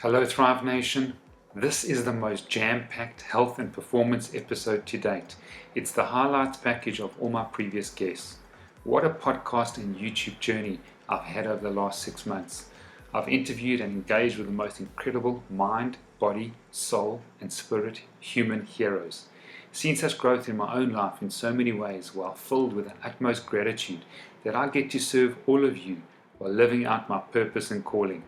Hello Thrive Nation. This is the most jam-packed health and performance episode to date. It's the highlights package of all my previous guests. What a podcast and YouTube journey I've had over the last 6 months. I've interviewed and engaged with the most incredible mind, body, soul and spirit human heroes. Seen such growth in my own life in so many ways while filled with the utmost gratitude that I get to serve all of you while living out my purpose and calling.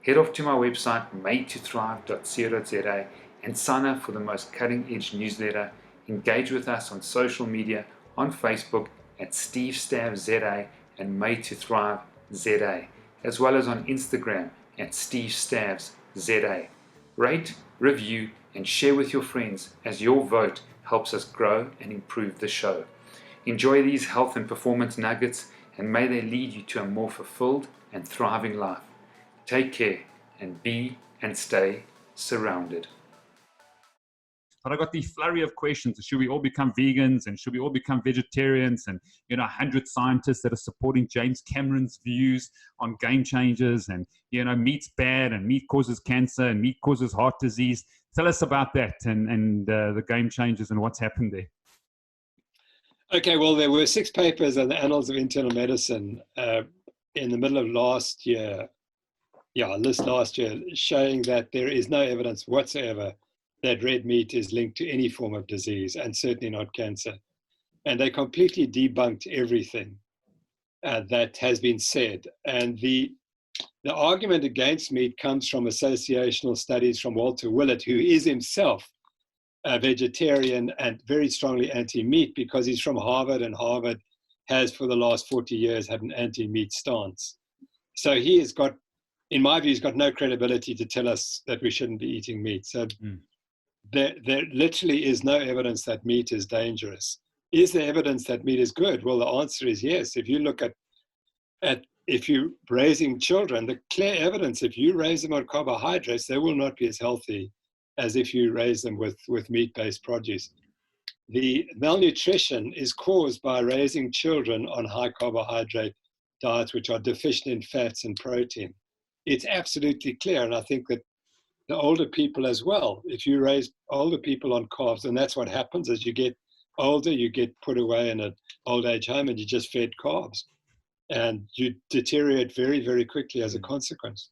Head off to my website madetothrive.co.za and sign up for the most cutting-edge newsletter. Engage with us on social media, on Facebook at SteveStavs and Made to Thrive ZA, as well as on Instagram at SteveStavs. Rate, review, and share with your friends as your vote helps us grow and improve the show. Enjoy these health and performance nuggets, and may they lead you to a more fulfilled and thriving life. Take care and be and stay surrounded. But I got the flurry of questions. Should we all become vegans and should we all become vegetarians? And, 100 scientists that are supporting James Cameron's views on game changers and, meat's bad and meat causes cancer and meat causes heart disease. Tell us about that and the game changers and what's happened there. Okay, well, there were 6 papers in the Annals of Internal Medicine in the middle of last year. Last year, showing that there is no evidence whatsoever that red meat is linked to any form of disease, and certainly not cancer. And they completely debunked everything that has been said. And the argument against meat comes from associational studies from Walter Willett, who is himself a vegetarian and very strongly anti-meat because he's from Harvard, and Harvard has for the last 40 years had an anti-meat stance. So he has got, in my view, he's got no credibility to tell us that we shouldn't be eating meat. So there literally is no evidence that meat is dangerous. Is there evidence that meat is good? Well, the answer is yes. If you look at if you're raising children, the clear evidence, if you raise them on carbohydrates, they will not be as healthy as if you raise them with meat-based produce. The malnutrition is caused by raising children on high carbohydrate diets, which are deficient in fats and protein. It's absolutely clear, and I think that the older people as well, if you raise older people on carbs, and that's what happens as you get older, you get put away in an old age home and you just fed carbs, and you deteriorate very, very quickly as a consequence.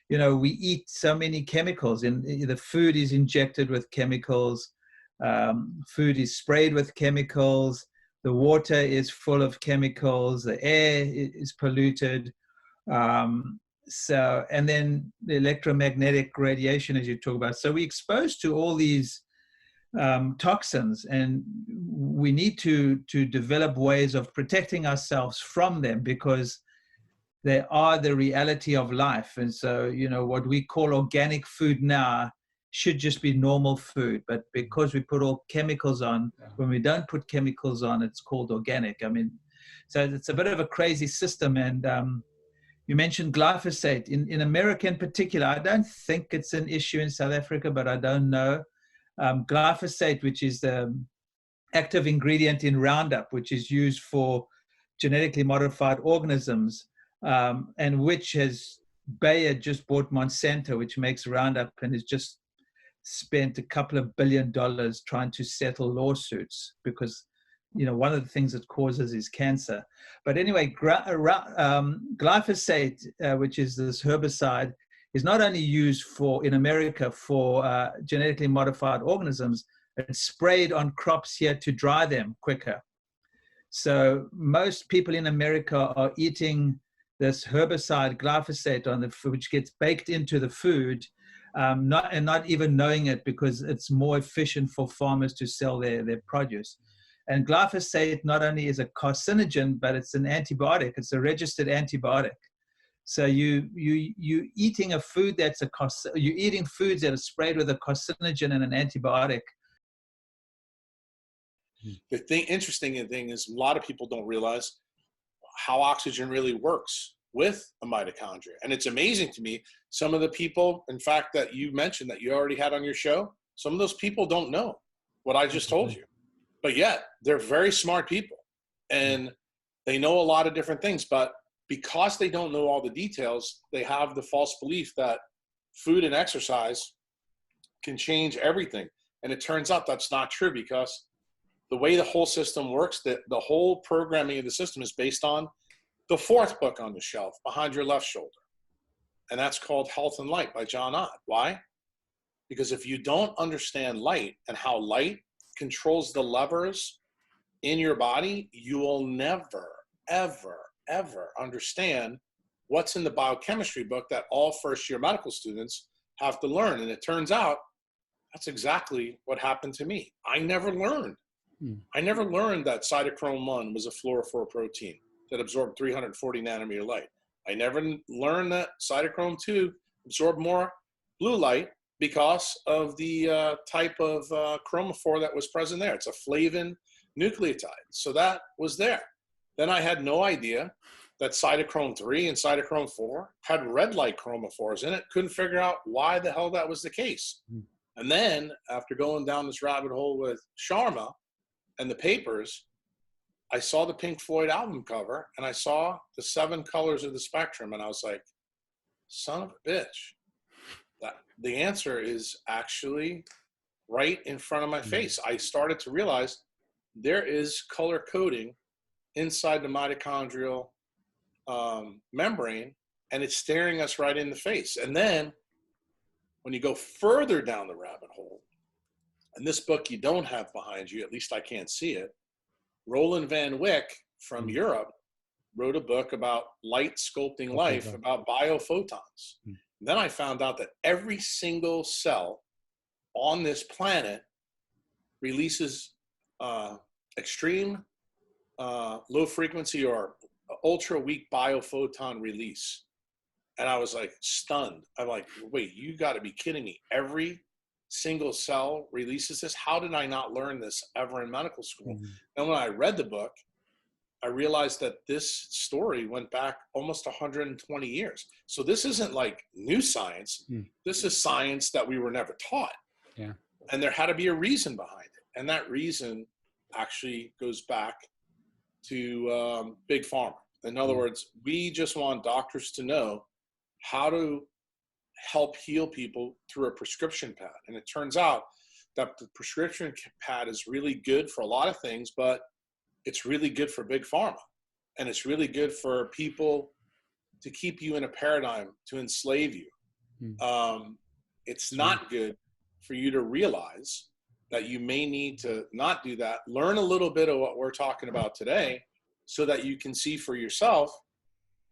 We eat so many chemicals, and the food is injected with chemicals, food is sprayed with chemicals, the water is full of chemicals, the air is polluted. And then the electromagnetic radiation, as you talk about. So we're exposed to all these toxins, and we need to develop ways of protecting ourselves from them because they are the reality of life. And so, what we call organic food now should just be normal food. But because we put all chemicals on, when we don't put chemicals on, it's called organic. So it's a bit of a crazy system. And you mentioned glyphosate. In America in particular, I don't think it's an issue in South Africa, but I don't know. Glyphosate, which is the active ingredient in Roundup, which is used for genetically modified organisms, and which Bayer just bought Monsanto, which makes Roundup, and has just spent a couple of $2 billion trying to settle lawsuits because one of the things it causes is cancer. But anyway, glyphosate, which is this herbicide, is not only used in America for genetically modified organisms, it's sprayed on crops here to dry them quicker. So most people in America are eating this herbicide glyphosate on the food, which gets baked into the food, not even knowing it because it's more efficient for farmers to sell their produce. And glyphosate not only is a carcinogen, but it's an antibiotic. It's a registered antibiotic. So you eating a food you're eating foods that are sprayed with a carcinogen and an antibiotic. The interesting thing is a lot of people don't realize how oxygen really works with a mitochondria. And it's amazing to me, some of the people, in fact, that you mentioned that you already had on your show, some of those people don't know what I just told you. But yet, they're very smart people, and they know a lot of different things. But because they don't know all the details, they have the false belief that food and exercise can change everything. And it turns out that's not true, because the way the whole system works, the whole programming of the system is based on the fourth book on the shelf behind your left shoulder. And that's called Health and Light by John Ott. Why? Because if you don't understand light and how light controls the levers in your body, you will never, ever, ever understand what's in the biochemistry book that all first-year medical students have to learn. And it turns out that's exactly what happened to me. I never learned. I never learned that cytochrome 1 was a fluorophore protein that absorbed 340 nanometer light. I never learned that cytochrome 2 absorbed more blue light because of the type of chromophore that was present there. It's a flavin nucleotide. So that was there. Then I had no idea that cytochrome 3 and cytochrome 4 had red light chromophores in it. Couldn't figure out why the hell that was the case. And then after going down this rabbit hole with Sharma and the papers, I saw the Pink Floyd album cover and I saw the 7 colors of the spectrum. And I was like, son of a bitch. The answer is actually right in front of my face. I started to realize there is color coding inside the mitochondrial membrane, and it's staring us right in the face. And then when you go further down the rabbit hole, and this book you don't have behind you, at least I can't see it, Roland Van Wyck from Europe wrote a book about light sculpting life, about biophotons. And then I found out that every single cell on this planet releases extreme low frequency or ultra weak biophoton release. And I was like stunned. I'm like, wait, you got to be kidding me. Every single cell releases this. How did I not learn this ever in medical school? And when I read the book, I realized that this story went back almost 120 years. So this isn't like new science. This is science that we were never taught. Yeah. And there had to be a reason behind it. And that reason actually goes back to Big Pharma. In other words, we just want doctors to know how to help heal people through a prescription pad. And it turns out that the prescription pad is really good for a lot of things, but it's really good for Big Pharma. And it's really good for people to keep you in a paradigm, to enslave you. It's not good for you to realize that you may need to not do that. Learn a little bit of what we're talking about today so that you can see for yourself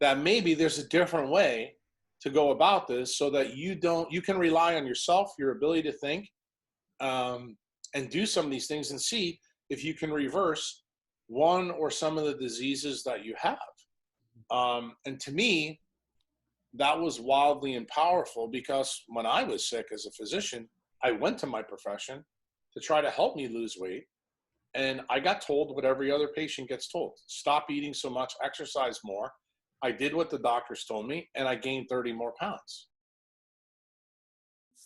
that maybe there's a different way to go about this, so that you can rely on yourself, your ability to think, and do some of these things and see if you can reverse one or some of the diseases that you have. And to me, that was wildly and powerful, because when I was sick as a physician, I went to my profession to try to help me lose weight. And I got told what every other patient gets told: stop eating so much, exercise more. I did what the doctors told me, and I gained 30 more pounds.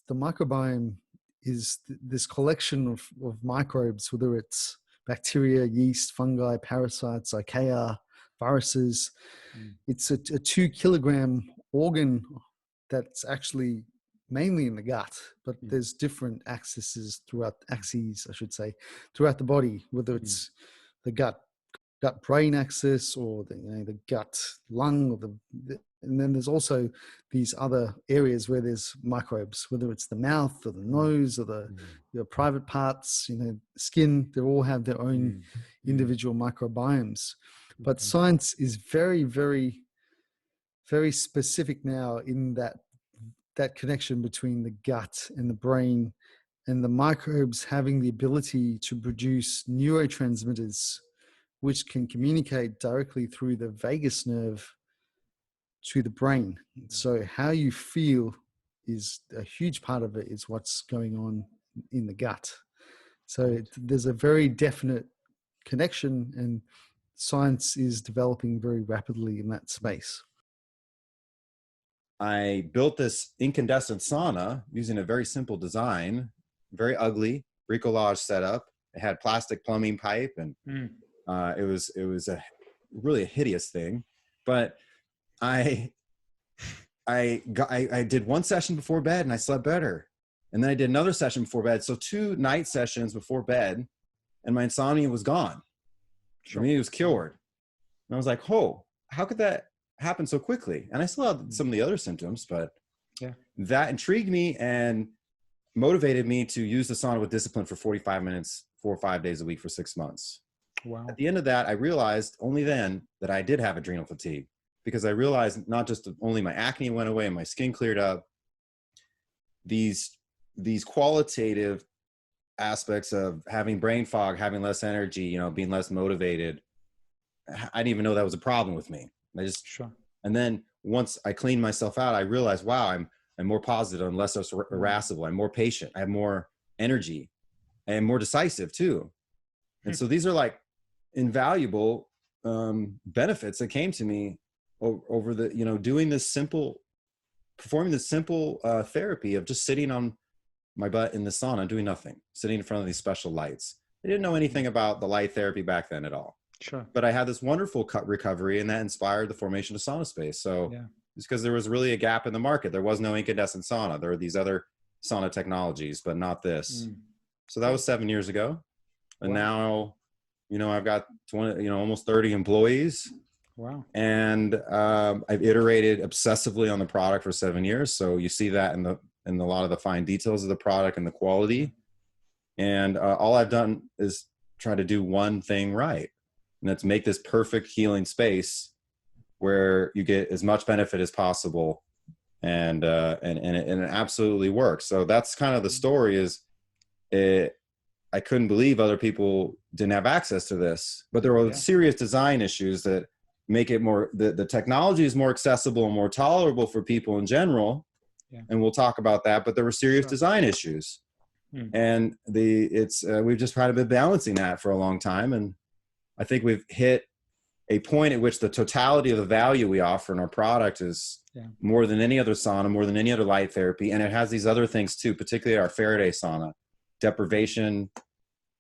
The microbiome is this collection of microbes, whether it's bacteria, yeast, fungi, parasites, archaea, viruses. It's a 2 kilogram organ that's actually mainly in the gut, but there's different axes throughout the body, whether it's the gut-brain axis, or the gut lung, or and then there's also these other areas where there's microbes, whether it's the mouth or the nose or your private parts, skin. They all have their own individual microbiomes. But science is very, very, very specific now in that connection between the gut and the brain, and the microbes having the ability to produce neurotransmitters which can communicate directly through the vagus nerve to the brain. So how you feel is a huge part of it, is what's going on in the gut. So there's a very definite connection, and science is developing very rapidly in that space. I built this incandescent sauna using a very simple design, very ugly bricolage setup. It had plastic plumbing pipe, and it was a really hideous thing. But I did one session before bed and I slept better. And then I did another session before bed. So 2 night sessions before bed and my insomnia was gone. For me, it was cured. And I was like, oh, how could that happen so quickly? And I still had some of the other symptoms, but that intrigued me and motivated me to use the sauna with discipline for 45 minutes, 4 or 5 days a week for 6 months. Wow. At the end of that, I realized only then that I did have adrenal fatigue, because I realized not just only my acne went away and my skin cleared up, these qualitative aspects of having brain fog, having less energy, you know, being less motivated. I didn't even know that was a problem with me. And then once I cleaned myself out, I realized, wow, I'm more positive and less irascible. I'm more patient. I have more energy and more decisive too. And so these are like invaluable benefits that came to me over the, you know, doing this simple, performing this simple therapy of just sitting on my butt in the sauna, doing nothing, sitting in front of these special lights. I didn't know anything about the light therapy back then at all. But I had this wonderful recovery, and that inspired the formation of Sauna Space. So it's because there was really a gap in the market. There was no incandescent sauna. There were these other sauna technologies, but not this. So that was 7 years ago. And now, you know, I've got 20, you know, almost 30 employees. Wow. And I've iterated obsessively on the product for 7 years. So you see that in a lot of the fine details of the product and the quality. And all I've done is try to do one thing right. And that's make this perfect healing space where you get as much benefit as possible. And it absolutely works. So that's kind of the story. Is I couldn't believe other people didn't have access to this, but there were serious design issues that make it more, the technology is more accessible and more tolerable for people in general. And we'll talk about that, but there were serious design issues. And we've just kind of been balancing that for a long time. And I think we've hit a point at which the totality of the value we offer in our product is more than any other sauna, more than any other light therapy. And it has these other things too, particularly our Faraday sauna, deprivation,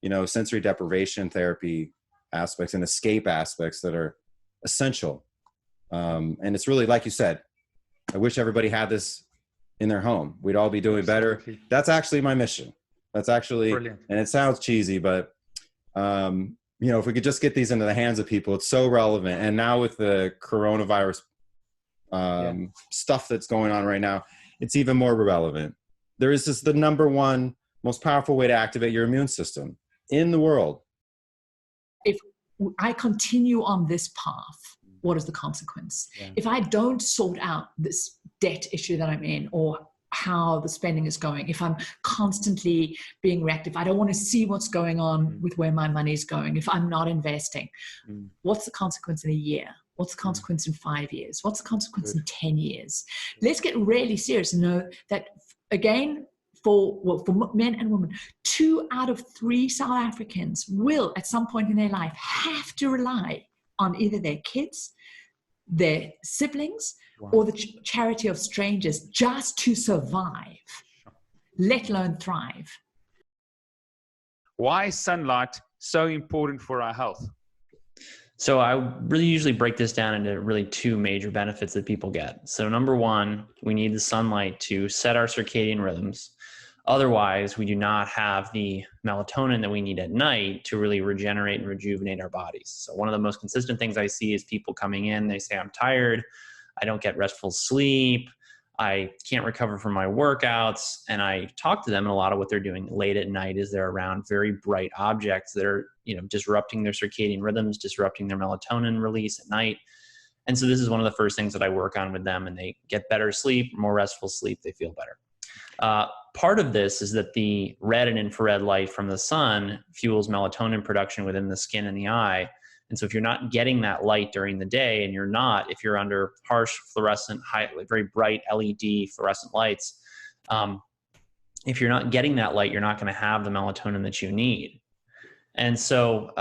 you know, sensory deprivation therapy aspects and escape aspects that are essential. And it's really, like you said, I wish everybody had this in their home. We'd all be doing better. That's actually my mission. That's actually, brilliant. And it sounds cheesy, but, you know, if we could just get these into the hands of people, it's so relevant. And now with the coronavirus stuff that's going on right now, it's even more relevant. There is the number one most powerful way to activate your immune system in the world. If I continue on this path, what is the consequence? If I don't sort out this debt issue that I'm in, or how the spending is going, if I'm constantly being reactive, I don't want to see what's going on with where my money is going, if I'm not investing, what's the consequence in a year? What's the consequence in 5 years? What's the consequence in 10 years? Let's get really serious and know that, again, for men and women, 2 out of 3 South Africans will, at some point in their life, have to rely on either their kids, their siblings, or the charity of strangers just to survive, let alone thrive. Why is sunlight so important for our health? So I really usually break this down into really 2 major benefits that people get. So number 1, we need the sunlight to set our circadian rhythms. Otherwise, we do not have the melatonin that we need at night to really regenerate and rejuvenate our bodies. So one of the most consistent things I see is people coming in, they say, I'm tired, I don't get restful sleep, I can't recover from my workouts. And I talk to them, and a lot of what they're doing late at night is they're around very bright objects that are, you know, disrupting their circadian rhythms, disrupting their melatonin release at night. And so this is one of the first things that I work on with them, and they get better sleep, more restful sleep, they feel better. Part of this is that the red and infrared light from the sun fuels melatonin production within the skin and the eye. And so if you're not getting that light during the day, and if you're under harsh fluorescent, very bright LED fluorescent lights, if you're not getting that light, you're not going to have the melatonin that you need. And so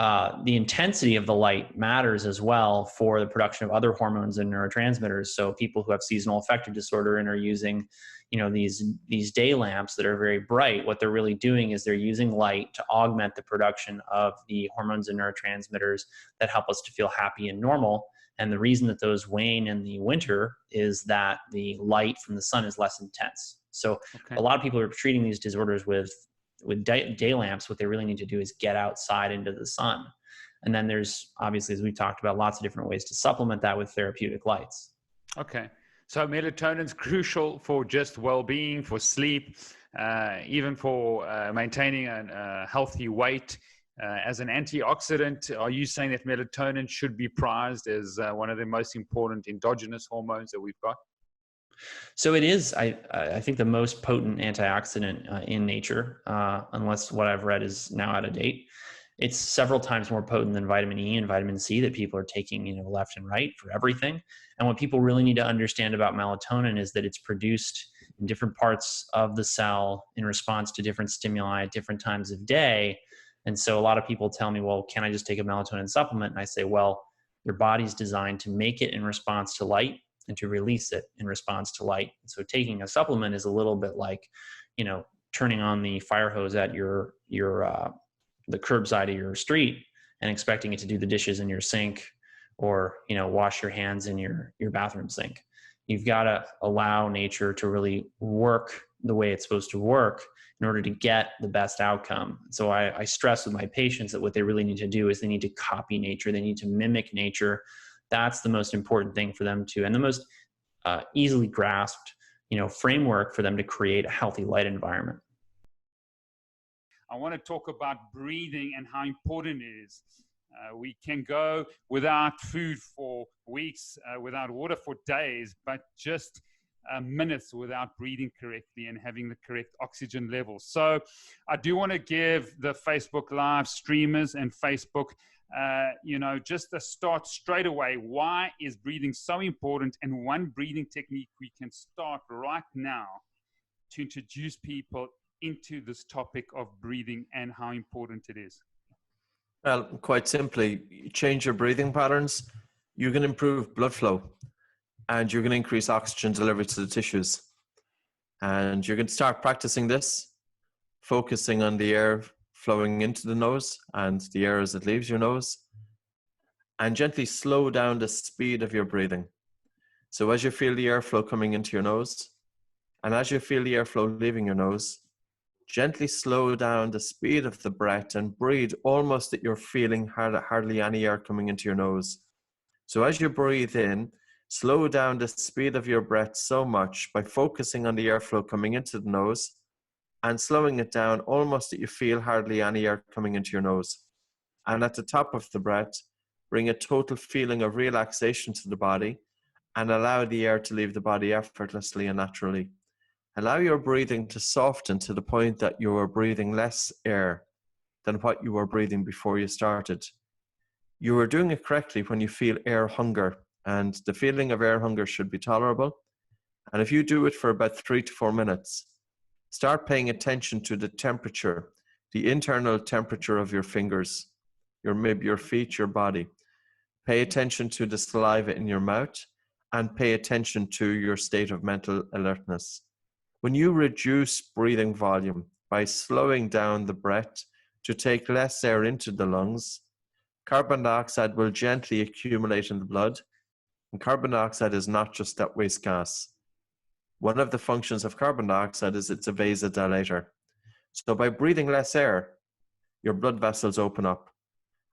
the intensity of the light matters as well for the production of other hormones and neurotransmitters. So people who have seasonal affective disorder and are using, you know, these day lamps that are very bright, what they're really doing is they're using light to augment the production of the hormones and neurotransmitters that help us to feel happy and normal. And the reason that those wane in the winter is that the light from the sun is less intense. So a lot of people are treating these disorders with day lamps. What they really need to do is get outside into the sun. And then there's, obviously, as we talked about, lots of different ways to supplement that with therapeutic lights. Okay. So melatonin is crucial for just well-being, for sleep, even for maintaining a healthy weight. As an antioxidant, are you saying that melatonin should be prized as one of the most important endogenous hormones that we've got? So it is, I think, the most potent antioxidant in nature, unless what I've read is now out of date. It's several times more potent than vitamin E and vitamin C that people are taking, left and right for everything. And what people really need to understand about melatonin is that it's produced in different parts of the cell in response to different stimuli at different times of day. And so a lot of people tell me, well, can I just take a melatonin supplement? And I say, well, your body's designed to make it in response to light and to release it in response to light. And so taking a supplement is a little bit like, turning on the fire hose at the curbside of your street and expecting it to do the dishes in your sink or, wash your hands in your bathroom sink. You've got to allow nature to really work the way it's supposed to work in order to get the best outcome. So I stress with my patients that what they really need to do is they need to copy nature. They need to mimic nature. That's the most important thing for them to, and the most easily grasped, framework for them to create a healthy light environment. I want to talk about breathing and how important it is. We can go without food for weeks, without water for days, but just minutes without breathing correctly and having the correct oxygen levels. So I do want to give the Facebook Live streamers and Facebook, just to start straight away, why is breathing so important, and one breathing technique we can start right now to introduce people into this topic of breathing and how important it is. Well, quite simply, you change your breathing patterns, you can improve blood flow and you're going to increase oxygen delivery to the tissues. And you're going to start practicing this, focusing on the air flowing into the nose and the air as it leaves your nose, and gently slow down the speed of your breathing. So as you feel the airflow coming into your nose, and as you feel the airflow leaving your nose, gently slow down the speed of the breath and breathe almost that you're feeling hardly any air coming into your nose. So as you breathe in, slow down the speed of your breath so much by focusing on the airflow coming into the nose and slowing it down almost that you feel hardly any air coming into your nose. And at the top of the breath, bring a total feeling of relaxation to the body and allow the air to leave the body effortlessly and naturally. Allow your breathing to soften to the point that you are breathing less air than what you were breathing before you started. You are doing it correctly when you feel air hunger, and the feeling of air hunger should be tolerable. And if you do it for about 3 to 4 minutes, start paying attention to the temperature, the internal temperature of your fingers, maybe your feet, your body. Pay attention to the saliva in your mouth and pay attention to your state of mental alertness. When you reduce breathing volume by slowing down the breath to take less air into the lungs, carbon dioxide will gently accumulate in the blood. And carbon dioxide is not just that waste gas. One of the functions of carbon dioxide is it's a vasodilator. So by breathing less air, your blood vessels open up.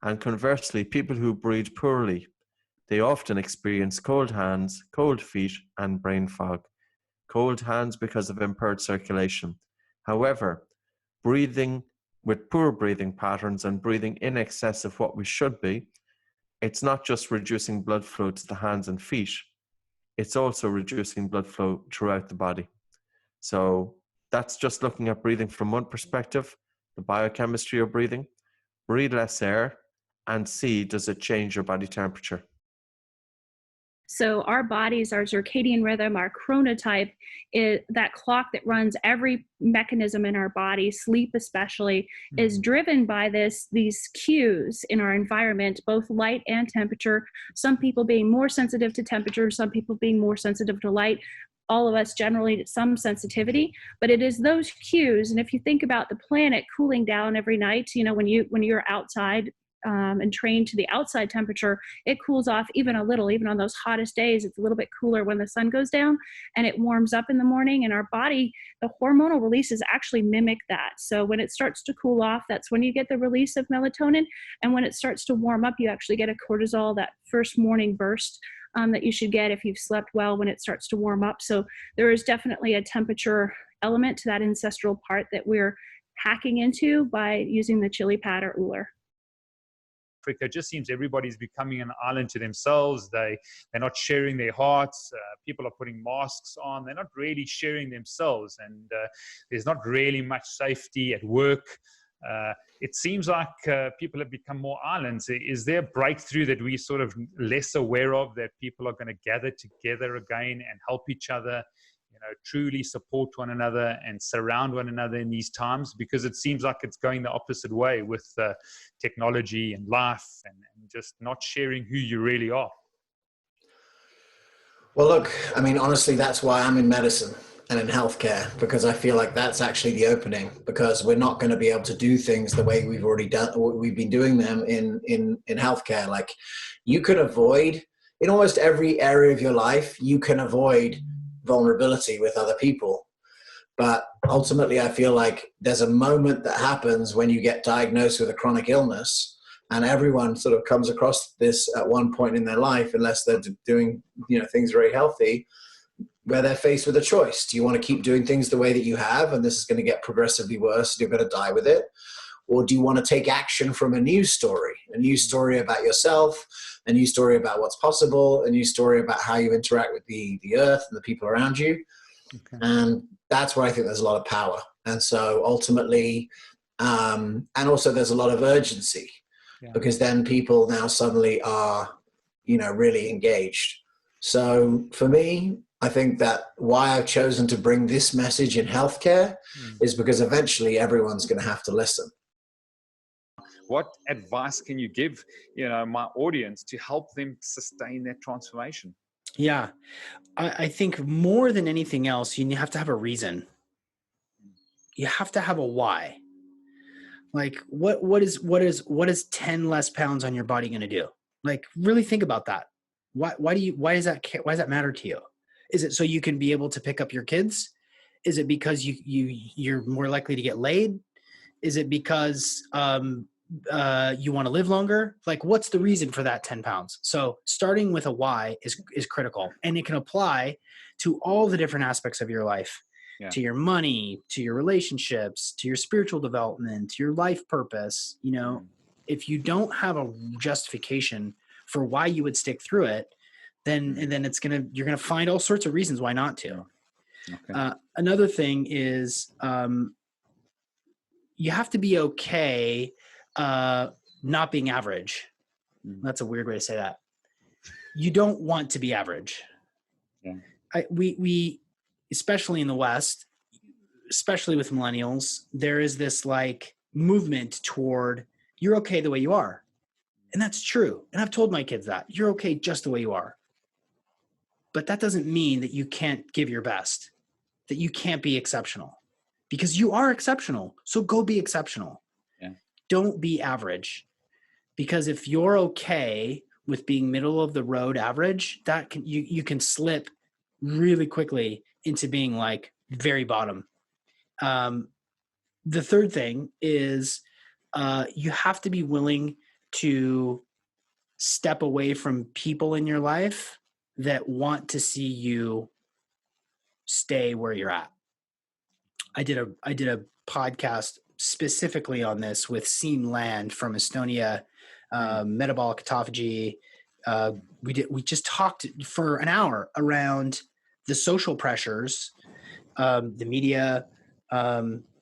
And conversely, people who breathe poorly, they often experience cold hands, cold feet, and brain fog. Cold hands because of impaired circulation. However, breathing with poor breathing patterns and breathing in excess of what we should be, it's not just reducing blood flow to the hands and feet, it's also reducing blood flow throughout the body. So that's just looking at breathing from one perspective, the biochemistry of breathing. Breathe less air and see, does it change your body temperature? So our bodies, our circadian rhythm, our chronotype, is that clock that runs every mechanism in our body, sleep especially, is driven by these cues in our environment, both light and temperature. Some people being more sensitive to temperature, some people being more sensitive to light. All of us generally some sensitivity, but it is those cues. And if you think about the planet cooling down every night, when you're outside and trained to the outside temperature, it cools off even a little. Even on those hottest days, it's a little bit cooler when the sun goes down, and it warms up in the morning. And our body, the hormonal releases actually mimic that. So when it starts to cool off, that's when you get the release of melatonin. And when it starts to warm up, you actually get a cortisol, that first morning burst that you should get if you've slept well when it starts to warm up. So there is definitely a temperature element to that ancestral part that we're hacking into by using the chili pad or Uller. It just seems everybody's becoming an island to themselves. They're not sharing their hearts. People are putting masks on. They're not really sharing themselves, and there's not really much safety at work. It seems like people have become more islands. Is there a breakthrough that we're sort of less aware of, that people are going to gather together again and help each other, truly support one another and surround one another in these times? Because it seems like it's going the opposite way with technology and life and just not sharing who you really are. Well, look, I mean, honestly, that's why I'm in medicine and in healthcare, because I feel like that's actually the opening, because we're not going to be able to do things the way we've been doing them in healthcare. Like, you can avoid, in almost every area of your life, you can avoid vulnerability with other people. But ultimately, I feel like there's a moment that happens when you get diagnosed with a chronic illness, and everyone sort of comes across this at one point in their life, unless they're doing things very healthy, where they're faced with a choice. Do you want to keep doing things the way that you have, and this is going to get progressively worse, and you're going to die with it? Or do you want to take action from a new story about yourself, a new story about what's possible, a new story about how you interact with the earth and the people around you? Okay. And that's where I think there's a lot of power. And so ultimately, and also there's a lot of urgency, because then people now suddenly are, really engaged. So for me, I think that why I've chosen to bring this message in healthcare is because eventually everyone's going to have to listen. What advice can you give, my audience to help them sustain that transformation? Yeah, I think more than anything else, you have to have a reason. You have to have a why. Like, what is 10 less pounds on your body going to do? Like, really think about that. Why does that matter to you? Is it so you can be able to pick up your kids? Is it because you're more likely to get laid? Is it because you want to live longer? Like, what's the reason for that 10 pounds? So starting with a why is critical, and it can apply to all the different aspects of your life, to your money, to your relationships, to your spiritual development, to your life purpose. If you don't have a justification for why you would stick through it, then you're gonna find all sorts of reasons why not to. Okay. Another thing is you have to be okay not being average. That's a weird way to say that. You don't want to be average. Yeah. We especially in the West, especially with millennials, there is this like movement toward you're okay the way you are. And that's true. And I've told my kids that you're okay just the way you are. But that doesn't mean that you can't give your best, that you can't be exceptional, because you are exceptional. So go be exceptional. Yeah. Don't be average, because if you're okay with being middle of the road average, you can slip really quickly into being like very bottom. The third thing is you have to be willing to step away from people in your life that want to see you stay where you're at. I did a podcast specifically on this with Siim Land from Estonia, metabolic autophagy. We just talked for an hour around the social pressures, the media,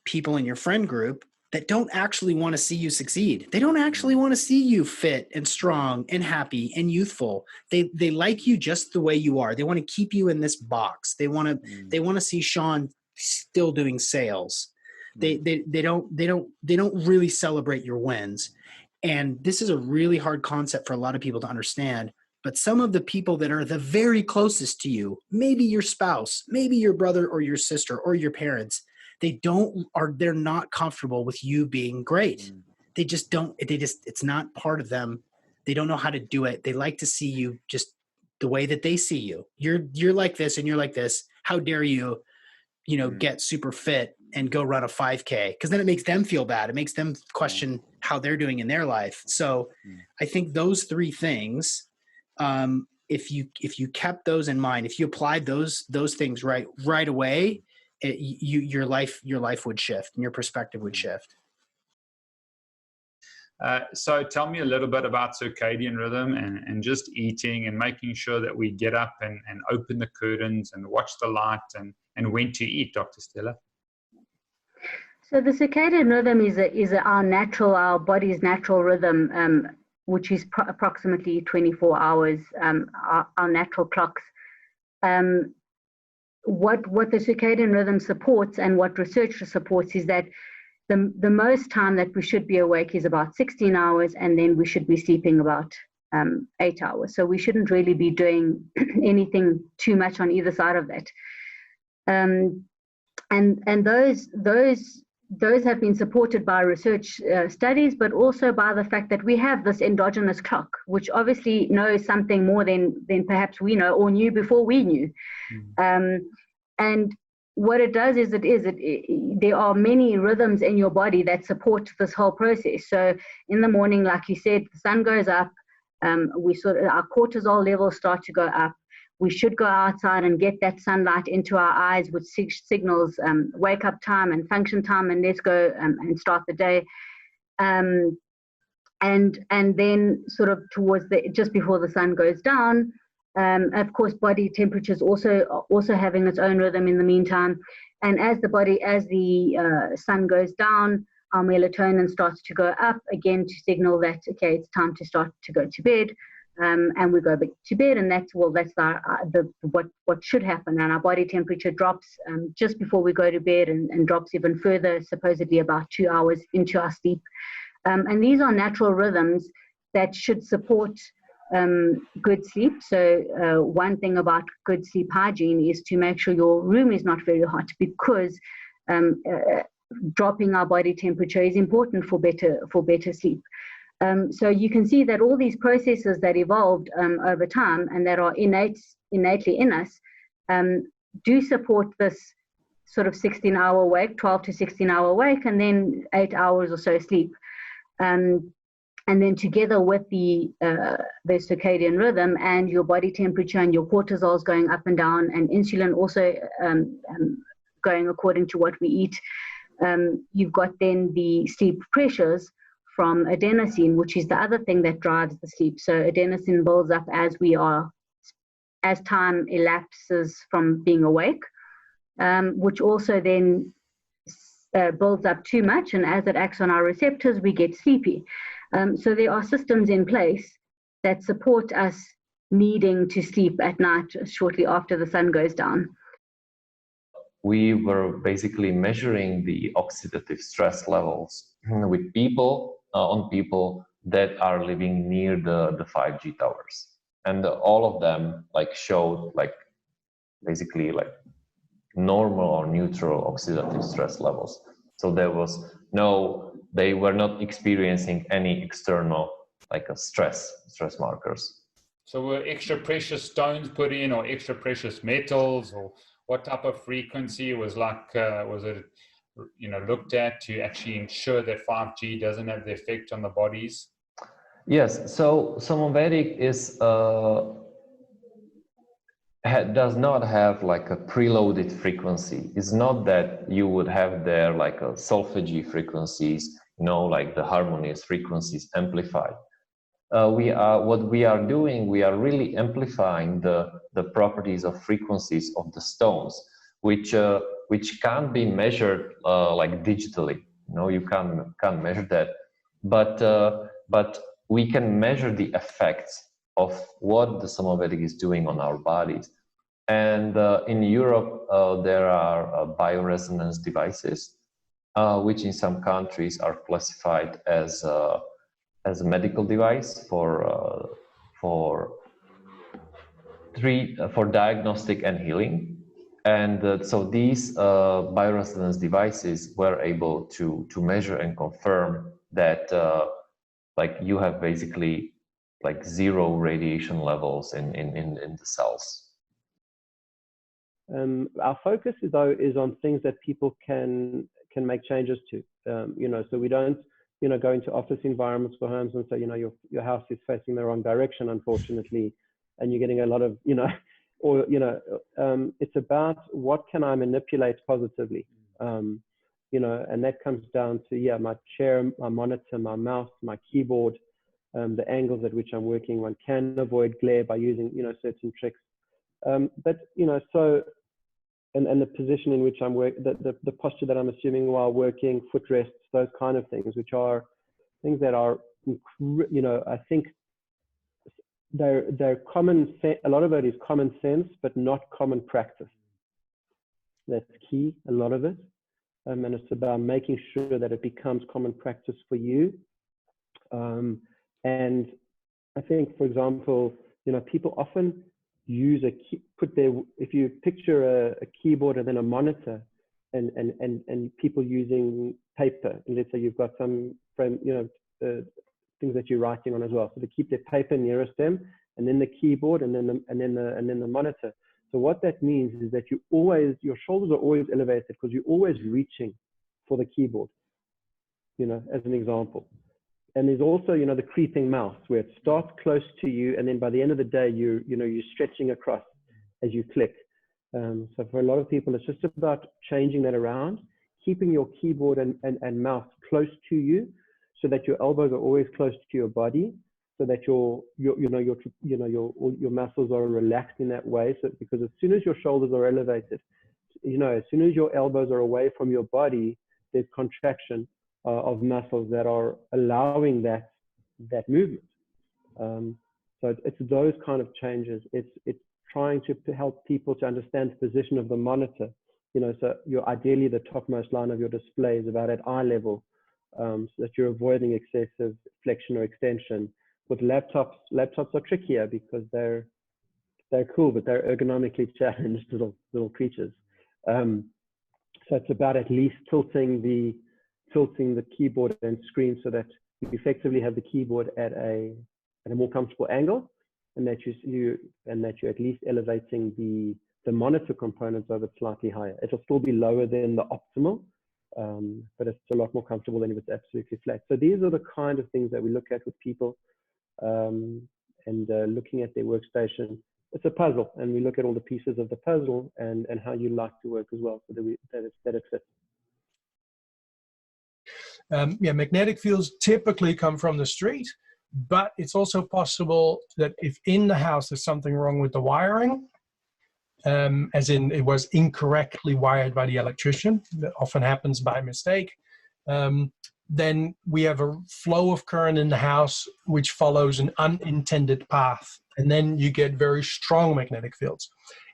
people in your friend group that don't actually want to see you succeed. They don't actually want to see you fit and strong and happy and youthful. They like you just the way you are. They want to keep you in this box. They want to see Sean still doing sales. They don't really celebrate your wins. And this is a really hard concept for a lot of people to understand. But some of the people that are the very closest to you, maybe your spouse, maybe your brother or your sister or your parents, they're not comfortable with you being great. they just don't, it's not part of them. They don't know how to do it. They like to see you just the way that they see you. You're like this and you're like this. How dare you, get super fit and go run a 5K? Because then it makes them feel bad. It makes them question how they're doing in their life. So I think those three things, if you kept those in mind, if you applied those things right away, your life would shift and your perspective would shift. So tell me a little bit about circadian rhythm and just eating and making sure that we get up and open the curtains and watch the light and when to eat, Dr. Stella. So the circadian rhythm is our body's natural rhythm, which is approximately 24 hours, our natural clocks. What the circadian rhythm supports and what research supports is that the most time that we should be awake is about 16 hours, and then we should be sleeping about 8 hours. So we shouldn't really be doing anything too much on either side of that. And those have been supported by research studies, but also by the fact that we have this endogenous clock, which obviously knows something more than perhaps we know or knew before we knew. And what it does is there are many rhythms in your body that support this whole process. So in the morning, like you said, the sun goes up, our cortisol levels start to go up. We should go outside and get that sunlight into our eyes, which signals wake up time and function time, and let's go and start the day. And then sort of towards just before the sun goes down, of course, body temperature is also having its own rhythm in the meantime. And as the sun goes down, our melatonin starts to go up again to signal that, okay, it's time to start to go to bed. And we go back to bed, and that's what should happen. And our body temperature drops just before we go to bed, and drops even further, supposedly about 2 hours into our sleep. And these are natural rhythms that should support good sleep. So one thing about good sleep hygiene is to make sure your room is not very hot, because dropping our body temperature is important for better sleep. So you can see that all these processes that evolved over time and that are innately in us do support this sort of 16-hour wake, 12 to 16-hour wake, and then 8 hours or so sleep. And then together with the circadian rhythm and your body temperature and your cortisols going up and down, and insulin also going according to what we eat, you've got then the sleep pressures from adenosine, which is the other thing that drives the sleep. So adenosine builds up as time elapses from being awake, which also then builds up too much, and as it acts on our receptors, we get sleepy. So there are systems in place that support us needing to sleep at night shortly after the sun goes down. We were basically measuring the oxidative stress levels with people that are living near the 5G towers, and all of them showed basically normal or neutral oxidative stress levels. So they were not experiencing any external stress markers. So were extra precious stones put in, or extra precious metals, or what type of frequency was it looked at to actually ensure that 5G doesn't have the effect on the bodies? Yes, so Somavedic does not have a preloaded frequency. It's not that you would have there a solfeggy frequencies, the harmonious frequencies amplified. What we are doing, we are really amplifying the properties of frequencies of the stones, which can't be measured digitally. You can't measure that, but we can measure the effects of what the Somavedic is doing on our bodies. And in Europe, there are bioresonance devices, which in some countries are classified as a medical device for diagnostic and healing. And so these bioresonance devices were able to measure and confirm that like you have basically like zero radiation levels in the cells? Our focus is on things that people can make changes to. So we don't, go into office environments for homes and say, your house is facing the wrong direction, unfortunately, and you're getting a lot of, it's about what can I manipulate positively, and that comes down to, my chair, my monitor, my mouse, my keyboard, the angles at which I'm working. One can avoid glare by using, certain tricks. But, and the position in which I'm working, the posture that I'm assuming while working, footrests, those kind of things, which are things that are, I think they're common. A lot of it is common sense, but not common practice. That's key, a lot of it. And it's about making sure that it becomes common practice for you. And I think, for example, people often use if you picture a keyboard and then a monitor and people using paper, and let's say you've got some frame, things that you're writing on as well. So they keep their paper nearest them, and then the keyboard, and then the monitor. So what that means is that your shoulders are always elevated because you're always reaching for the keyboard, as an example. And there's also, the creeping mouse, where it starts close to you, and then by the end of the day, you're stretching across as you click. So for a lot of people, it's just about changing that around, keeping your keyboard and mouse close to you, so that your elbows are always close to your body, so that your muscles are relaxed in that way. So because as soon as your shoulders are elevated, as soon as your elbows are away from your body, there's contraction of muscles that are allowing that movement. So it's those kind of changes. It's trying to help people to understand the position of the monitor. So ideally the topmost line of your display is about at eye level, so that you're avoiding excessive flexion or extension. With laptops are trickier because they're cool, but they're ergonomically challenged little creatures. So it's about at least tilting the keyboard and screen so that you effectively have the keyboard at a more comfortable angle, and that you're at least elevating the monitor components of it slightly higher. It'll still be lower than the optimal, but it's a lot more comfortable than if it's absolutely flat. So these are the kind of things that we look at with people, and looking at their workstation. It's a puzzle, and we look at all the pieces of the puzzle and how you like to work as well, so that it fits. Magnetic fields typically come from the street, but it's also possible that if in the house there's something wrong with the wiring, as in it was incorrectly wired by the electrician, that often happens by mistake, then we have a flow of current in the house which follows an unintended path, and then you get very strong magnetic fields.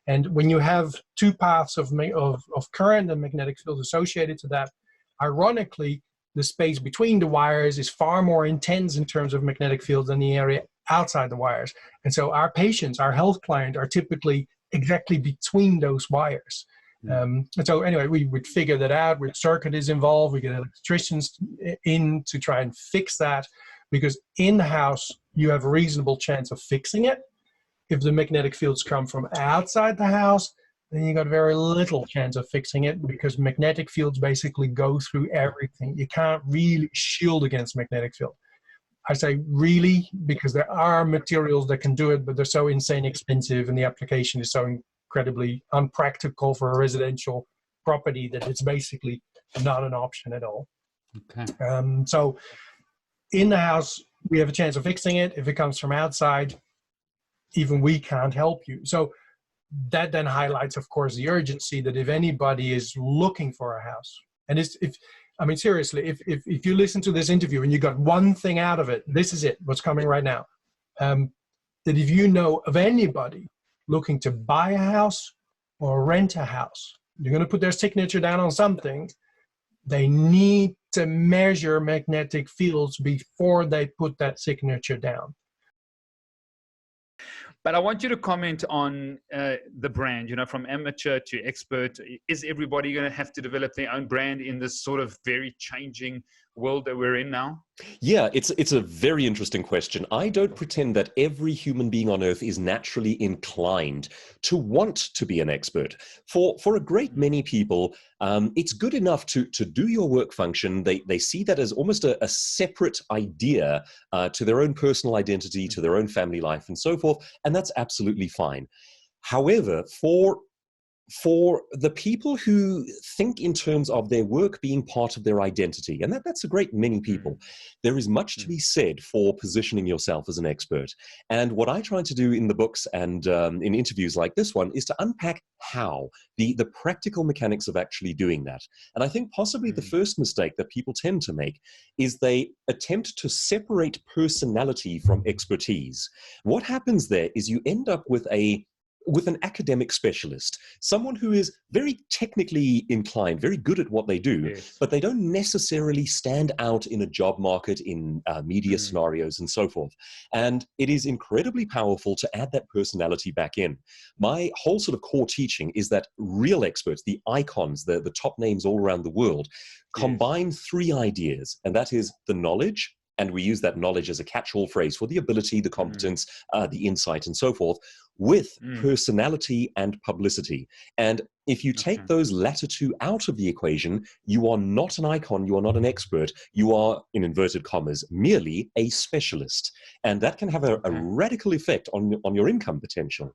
And when you have two paths of current and magnetic fields associated to that, ironically, the space between the wires is far more intense in terms of magnetic fields than the area outside the wires. And so our patients, our health clients, are typically exactly between those wires. And so anyway, we would figure that out. With circuit is involved, we get electricians in to try and fix that, because in the house, you have a reasonable chance of fixing it. If the magnetic fields come from outside the house, then you got very little chance of fixing it, because magnetic fields basically go through everything. You can't really shield against magnetic field. I say really, because there are materials that can do it, but they're so insane expensive, and the application is so incredibly unpractical for a residential property that it's basically not an option at all. Okay. So in the house, we have a chance of fixing it. If it comes from outside, even we can't help you. So that then highlights, of course, the urgency that if anybody is looking for a house, and seriously, if you listen to this interview and you got one thing out of it, this is it, what's coming right now, that if you know of anybody looking to buy a house or rent a house, you're going to put their signature down on something, they need to measure magnetic fields before they put that signature down. But I want you to comment on the brand, from amateur to expert. Is everybody going to have to develop their own brand in this sort of very changing world that we're in now? Yeah, it's a very interesting question. I don't pretend that every human being on earth is naturally inclined to want to be an expert. For a great many people, it's good enough to do your work function. They see that as almost a separate idea to their own personal identity, to their own family life, and so forth, and that's absolutely fine. However, for the people who think in terms of their work being part of their identity, and that's a great many people, there is much to be said for positioning yourself as an expert. And what I try to do in the books and in interviews like this one is to unpack how, the practical mechanics of actually doing that. And I think possibly the first mistake that people tend to make is they attempt to separate personality from expertise. What happens there is you end up with an academic specialist, someone who is very technically inclined, very good at what they do, yes, but they don't necessarily stand out in a job market, in media scenarios, and so forth. And it is incredibly powerful to add that personality back in. My whole sort of core teaching is that real experts, the icons, the top names all around the world, combine three ideas, and that is the knowledge, and we use that knowledge as a catch-all phrase for the ability, the competence, the insight, and so forth, with personality and publicity. And if you take those latter two out of the equation, you are not an icon, you are not an expert, you are, in inverted commas, merely a specialist. And that can have a radical effect on your income potential.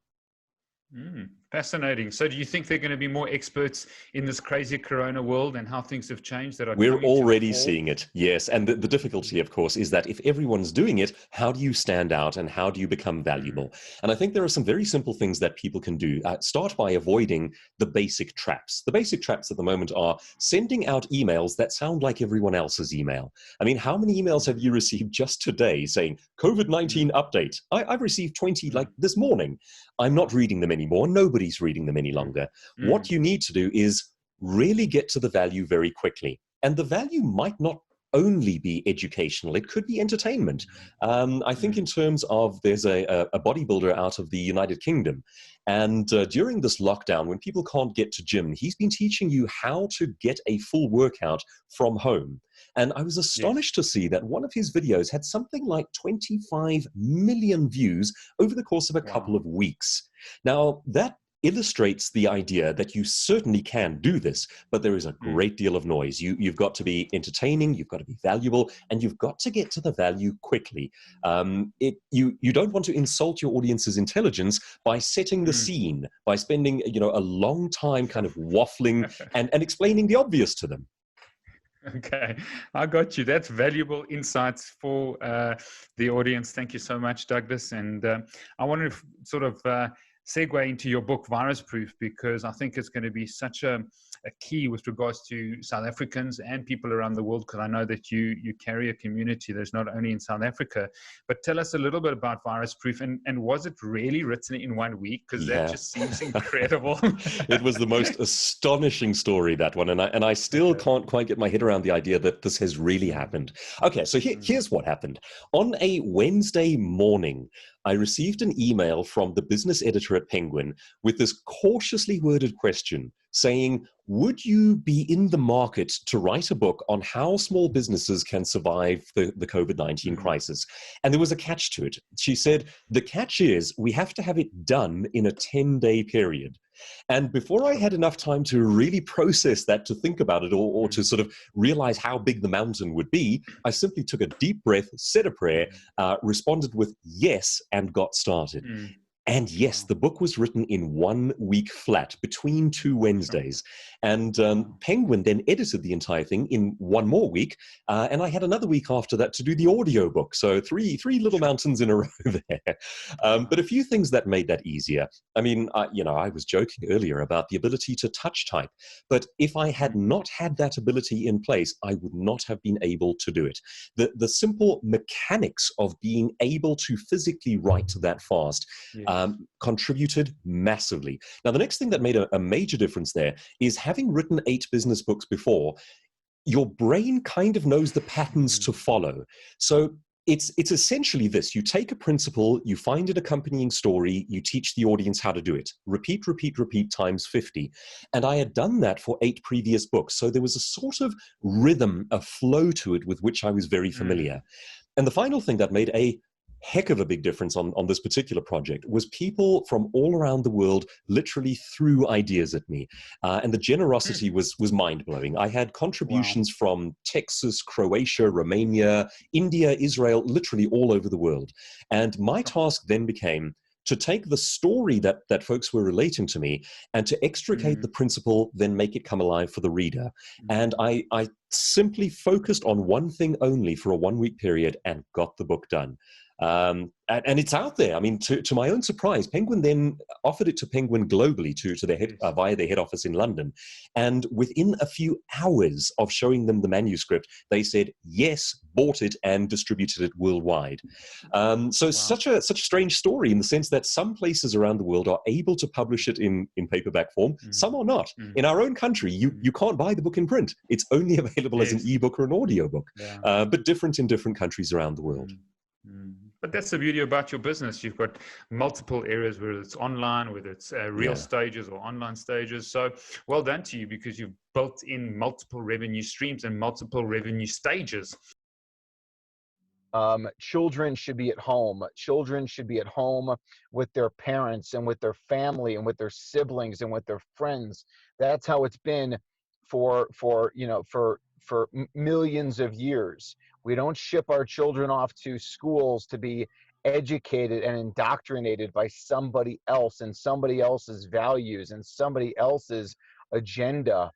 Fascinating. So do you think they're going to be more experts in this crazy corona world and how things have changed? That are We're already seeing it, yes. And the difficulty, of course, is that if everyone's doing it, how do you stand out and how do you become valuable? And I think there are some very simple things that people can do. Start by avoiding the basic traps. The basic traps at the moment are sending out emails that sound like everyone else's email. I mean, how many emails have you received just today saying, COVID-19 update? I've received 20 like this morning. I'm not reading them anymore. Nobody's reading them any longer. What you need to do is really get to the value very quickly. And the value might not only be educational, it could be entertainment. I think in terms of, there's a bodybuilder out of the United Kingdom, and during this lockdown, when people can't get to gym, he's been teaching you how to get a full workout from home. And I was astonished to see that one of his videos had something like 25 million views over the course of a couple of weeks. Now, that illustrates the idea that you certainly can do this, but there is a great deal of noise. You've got to be entertaining, you've got to be valuable, and you've got to get to the value quickly. You don't want to insult your audience's intelligence by setting the scene, by spending a long time kind of waffling and explaining the obvious to them. Okay, I got you. That's valuable insights for the audience. Thank you so much, Douglas. And I want to sort of segue into your book, Virus Proof, because I think it's going to be such a key with regards to South Africans and people around the world, because I know that you carry a community that's not only in South Africa. But tell us a little bit about Virus Proof, and was it really written in 1 week? Because that just seems incredible. It was the most astonishing story, that one, and I still can't quite get my head around the idea that this has really happened. Okay, so here's what happened. On a Wednesday morning, I received an email from the business editor at Penguin with this cautiously worded question saying, would you be in the market to write a book on how small businesses can survive the COVID-19 crisis? And there was a catch to it. She said, the catch is we have to have it done in a 10-day period. And before I had enough time to really process that, to think about it, or to sort of realize how big the mountain would be, I simply took a deep breath, said a prayer, responded with yes, and got started. And yes, the book was written in 1 week flat, between 2 Wednesdays. And Penguin then edited the entire thing in 1 more week. And I had another week after that to do the audio book. So three little mountains in a row there. But a few things that made that easier. I mean, I was joking earlier about the ability to touch type. But if I had not had that ability in place, I would not have been able to do it. The simple mechanics of being able to physically write that fast contributed massively. Now, the next thing that made a major difference there is, having written 8 business books before, your brain kind of knows the patterns to follow. So it's essentially this. You take a principle, you find an accompanying story, you teach the audience how to do it. Repeat, repeat, repeat times 50. And I had done that for 8 previous books. So there was a sort of rhythm, a flow to it with which I was very familiar. And the final thing that made a heck of a big difference on this particular project was people from all around the world literally threw ideas at me. And the generosity was mind-blowing. I had contributions from Texas, Croatia, Romania, India, Israel, literally all over the world. And my task then became to take the story that folks were relating to me and to extricate the principle, then make it come alive for the reader. And I simply focused on one thing only for a 1-week period and got the book done. And it's out there. I mean, to my own surprise, Penguin then offered it to Penguin globally to their head, via their head office in London. And within a few hours of showing them the manuscript, they said, yes, bought it and distributed it worldwide. So it's such a strange story in the sense that some places around the world are able to publish it in paperback form. Some are not. In our own country, you can't buy the book in print. It's only available as an ebook or an audiobook, but different in different countries around the world. But that's the beauty about your business. You've got multiple areas, whether it's online, whether it's real stages or online stages. So well done to you, because you've built in multiple revenue streams and multiple revenue stages. Children should be at home. Children should be at home with their parents and with their family and with their siblings and with their friends. That's how it's been for millions of years. We don't ship our children off to schools to be educated and indoctrinated by somebody else and somebody else's values and somebody else's agenda.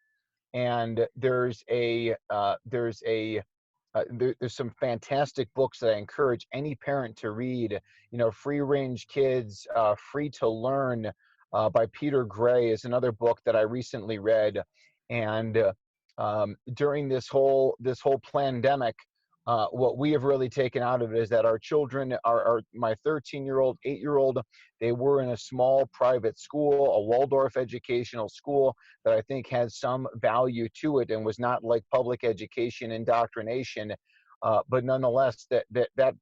And there's some fantastic books that I encourage any parent to read. Free Range Kids, Free to Learn by Peter Gray is another book that I recently read. And during this whole pandemic, what we have really taken out of it is that our children, my 13-year-old, 8-year-old, they were in a small private school, a Waldorf educational school that I think has some value to it and was not like public education indoctrination. But nonetheless, that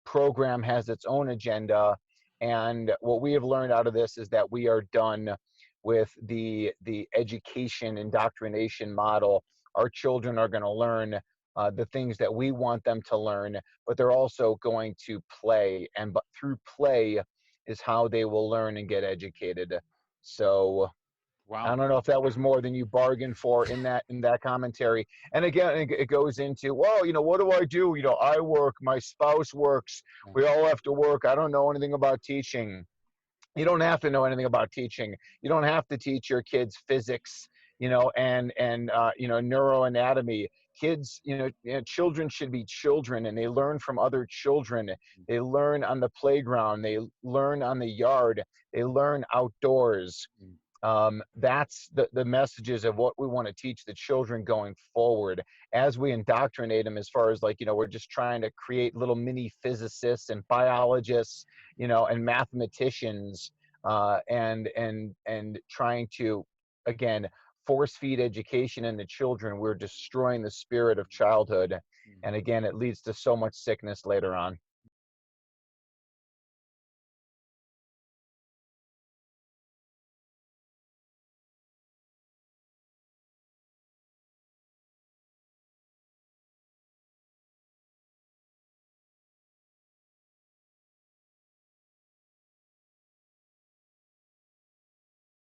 program has its own agenda. And what we have learned out of this is that we are done with the education indoctrination model. Our children are going to learn the things that we want them to learn, but they're also going to play, but through play is how they will learn and get educated. So I don't know if that was more than you bargained for in that commentary. And again, it goes into, well, what do I do? I work, my spouse works, we all have to work. I don't know anything about teaching. You don't have to know anything about teaching. You don't have to teach your kids physics, and neuroanatomy. Kids, children should be children, and they learn from other children. They learn on the playground. They learn on the yard. They learn outdoors. That's the messages of what we want to teach the children going forward as we indoctrinate them, as far as we're just trying to create little mini physicists and biologists, and mathematicians, and trying to, again, force feed education in the children. We're destroying the spirit of childhood. And again, it leads to so much sickness later on.